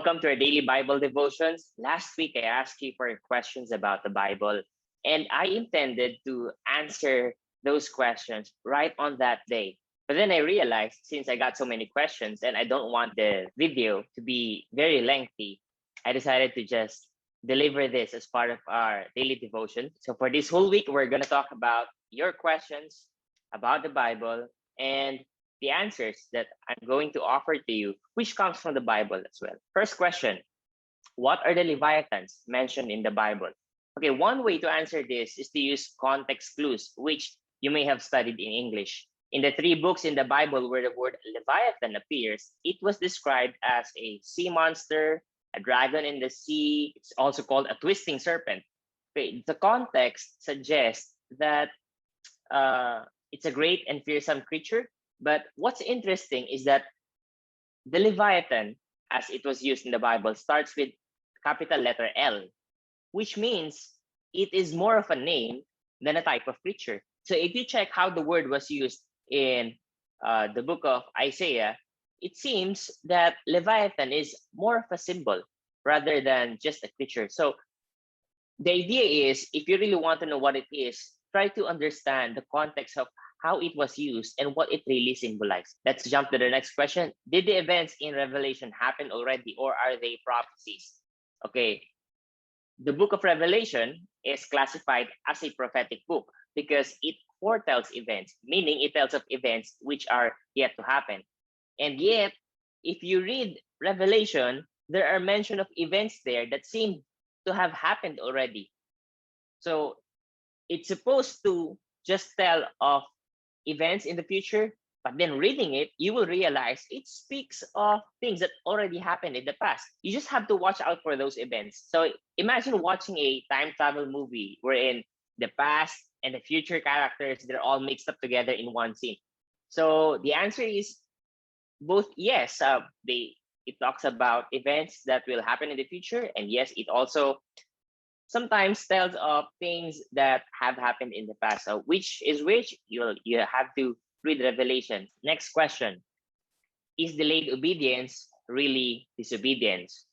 Welcome to our daily Bible devotions. Last week, I asked you for questions about the Bible, and I intended to answer those questions right on that day. But then I realized since I got so many questions and I don't want the video to be very lengthy, I decided to just deliver this as part of our daily devotion. So for this whole week, we're going to talk about your questions about the Bible and the answers that I'm going to offer to you, which comes from the Bible as well. First question: what are the leviathans mentioned in the Bible? Okay, one way to answer this is to use context clues, which you may have studied in English. In the three books in the Bible where the word leviathan appears, it was described as a sea monster, a dragon in the sea. It's also called a twisting serpent. Okay, the context suggests that it's a great and fearsome creature. But what's interesting is that the Leviathan, as it was used in the Bible, starts with capital letter L, which means it is more of a name than a type of creature. So if you check how the word was used in the book of Isaiah, it seems that Leviathan is more of a symbol rather than just a creature. So the idea is, if you really want to know what it is, try to understand the context of how it was used and what it really symbolized. Let's jump to the next question. Did the events in Revelation happen already, or are they prophecies? Okay, the book of Revelation is classified as a prophetic book because it foretells events, meaning it tells of events which are yet to happen. And yet, if you read Revelation, there are mention of events there that seem to have happened already. So it's supposed to just tell of events in the future, but then reading it, you will realize it speaks of things that already happened in the past. You just have to watch out for those events. So imagine watching a time travel movie wherein the past and the future characters, they're all mixed up together in one scene. So the answer is both yes. It talks about events that will happen in the future, and yes, it also sometimes tells of things that have happened in the past. So which is which? You have to read Revelation. Next question: is delayed obedience really disobedience?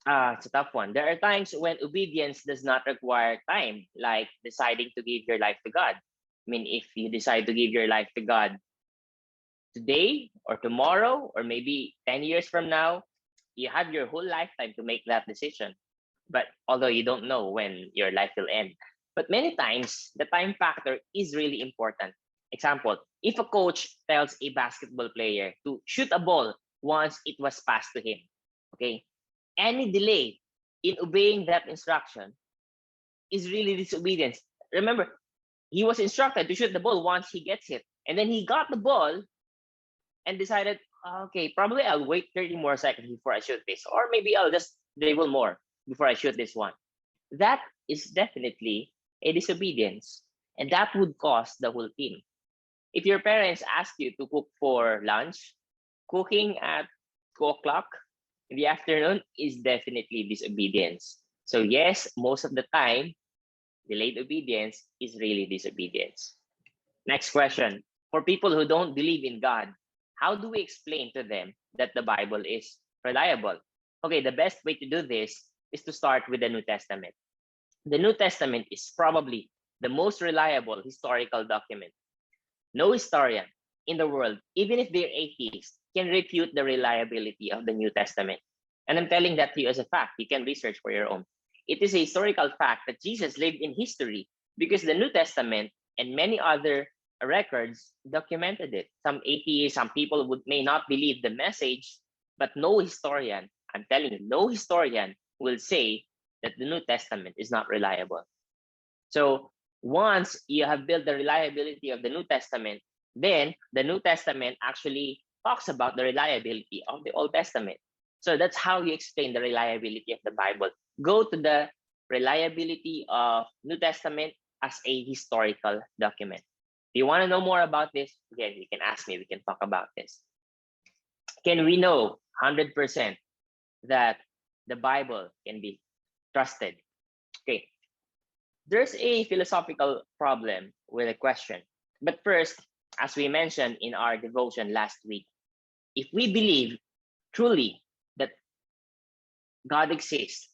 It's a tough one. There are times when obedience does not require time, like deciding to give your life to God. I mean, if you decide to give your life to God today or tomorrow or maybe 10 years from now, you have your whole lifetime to make that decision. But although you don't know when your life will end. But many times, the time factor is really important. Example, if a coach tells a basketball player to shoot a ball once it was passed to him, okay, any delay in obeying that instruction is really disobedience. Remember, he was instructed to shoot the ball once he gets it. And then he got the ball and decided, okay, probably I'll wait 30 more seconds before I shoot this. Or maybe I'll just dribble more before I shoot this one. That is definitely a disobedience. And that would cost the whole team. If your parents ask you to cook for lunch, cooking at 2 o'clock in the afternoon is definitely disobedience. So yes, most of the time, delayed obedience is really disobedience. Next question. For people who don't believe in God, how do we explain to them that the Bible is reliable? Okay, the best way to do this is to start with the New Testament. The New Testament is probably the most reliable historical document. No historian in the world, even if they're atheists, can refute the reliability of the New Testament. And I'm telling that to you as a fact. You can research for your own. It is a historical fact that Jesus lived in history because the New Testament and many other records documented it. Some atheists, some people may not believe the message, but no historian, I'm telling you, no historian will say that the New Testament is not reliable. So once you have built the reliability of the New Testament, then the New Testament actually talks about the reliability of the Old Testament. So that's how you explain the reliability of the Bible. Go to the reliability of New Testament as a historical document. If you want to know more about this, again, you can ask me, we can talk about this. Can we know 100% that the Bible can be trusted? Okay, there's a philosophical problem with a question. But first, as we mentioned in our devotion last week, if we believe truly that God exists,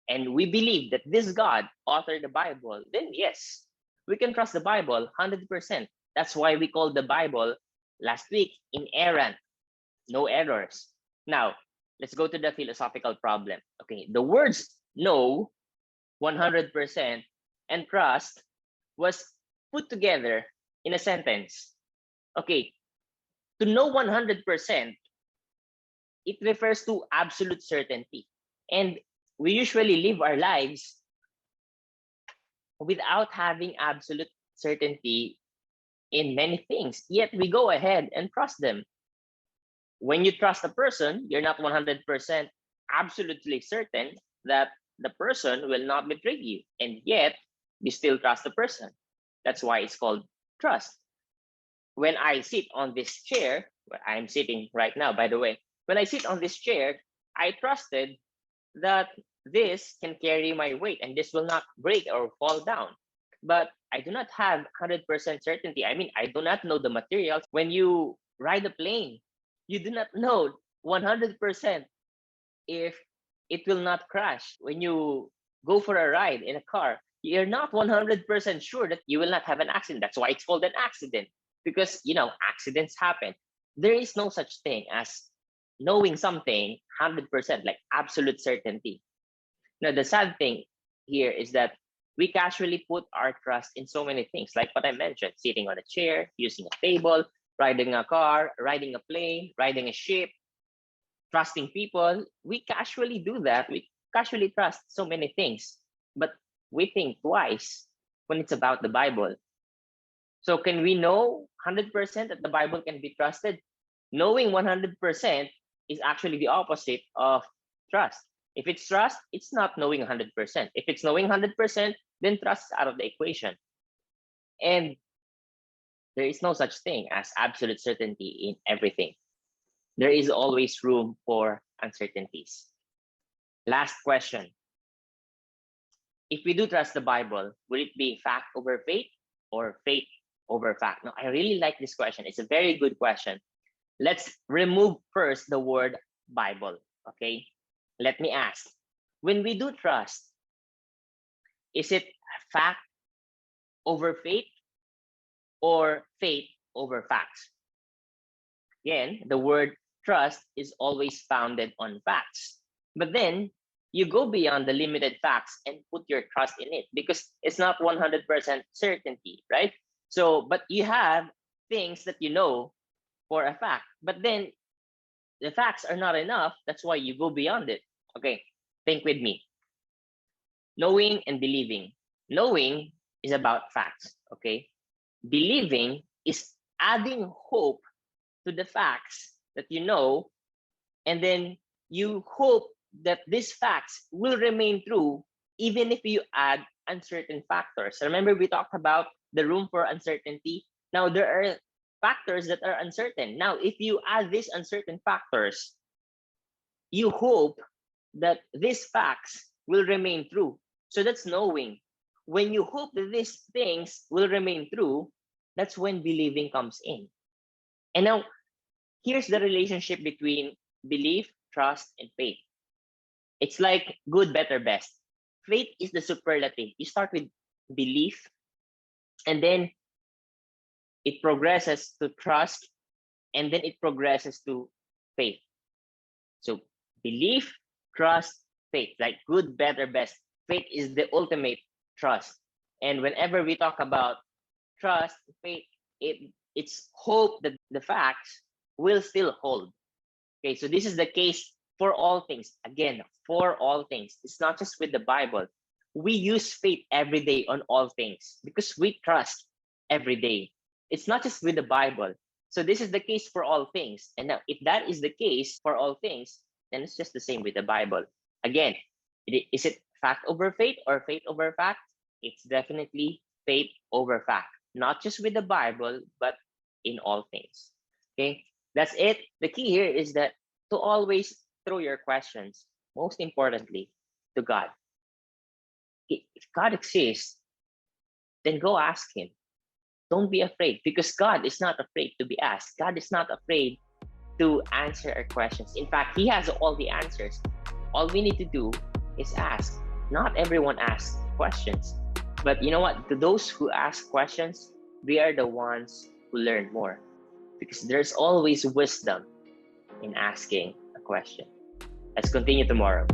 and we believe that this God authored the Bible, then yes, we can trust the Bible 100%. That's why we called the Bible last week inerrant, no errors. Now, let's go to the philosophical problem. Okay, the words know 100% and trust was put together in a sentence. Okay, to know 100%, it refers to absolute certainty. And we usually live our lives without having absolute certainty in many things, yet we go ahead and trust them. When you trust a person, you're not 100% absolutely certain that the person will not betray you, and yet you still trust the person. That's why it's called trust. When I sit on this chair, where I'm sitting right now, by the way, when I sit on this chair, I trusted that this can carry my weight and this will not break or fall down. But I do not have 100% certainty. I mean, I do not know the materials. When you ride a plane, you do not know 100% if it will not crash. When you go for a ride in a car, you're not 100% sure that you will not have an accident. That's why it's called an accident, because, accidents happen. There is no such thing as knowing something 100%, like absolute certainty. Now, the sad thing here is that we casually put our trust in so many things, like what I mentioned: sitting on a chair, using a table, riding a car, riding a plane, riding a ship, trusting people. We casually do that. We casually trust so many things, but we think twice when it's about the Bible. So can we know 100% that the Bible can be trusted? Knowing 100% is actually the opposite of trust. If it's trust, it's not knowing 100%. If it's knowing 100%, then trust is out of the equation. And there is no such thing as absolute certainty in everything. There is always room for uncertainties. Last question. If we do trust the Bible, would it be fact over faith or faith over fact? Now, I really like this question. It's a very good question. Let's remove first the word Bible, okay? Let me ask. When we do trust, is it fact over faith or faith over facts? Again, the word trust is always founded on facts. But then you go beyond the limited facts and put your trust in it, because it's not 100% certainty, right? So, but you have things that you know for a fact, but then the facts are not enough. That's why you go beyond it. Okay, think with me. Knowing and believing. Knowing is about facts, okay? Believing is adding hope to the facts that you know, and then you hope that these facts will remain true even if you add uncertain factors. Remember, we talked about the room for uncertainty. Now, there are factors that are uncertain. Now, if you add these uncertain factors, you hope that these facts will remain true. So that's knowing. When you hope that these things will remain true, that's when believing comes in. And now, here's the relationship between belief, trust, and faith. It's like good, better, best. Faith is the superlative. You start with belief, and then it progresses to trust, and then it progresses to faith. So belief, trust, faith, like good, better, best. Faith is the ultimate trust. And whenever we talk about trust, faith, it's hope that the facts will still hold. Okay, so this is the case for all things. Again, for all things. It's not just with the Bible. We use faith every day on all things because we trust every day. It's not just with the Bible. So this is the case for all things. And now, if that is the case for all things, then it's just the same with the Bible. Again, is it fact over faith or faith over fact? It's definitely faith over fact. Not just with the Bible, but in all things. Okay, that's it. The key here is that to always throw your questions, most importantly, to God. If God exists, then go ask Him. Don't be afraid, because God is not afraid to be asked. God is not afraid to answer our questions. In fact, He has all the answers. All we need to do is ask. Not everyone asks questions. But you know what? To those who ask questions, we are the ones who learn more. Because there's always wisdom in asking a question. Let's continue tomorrow.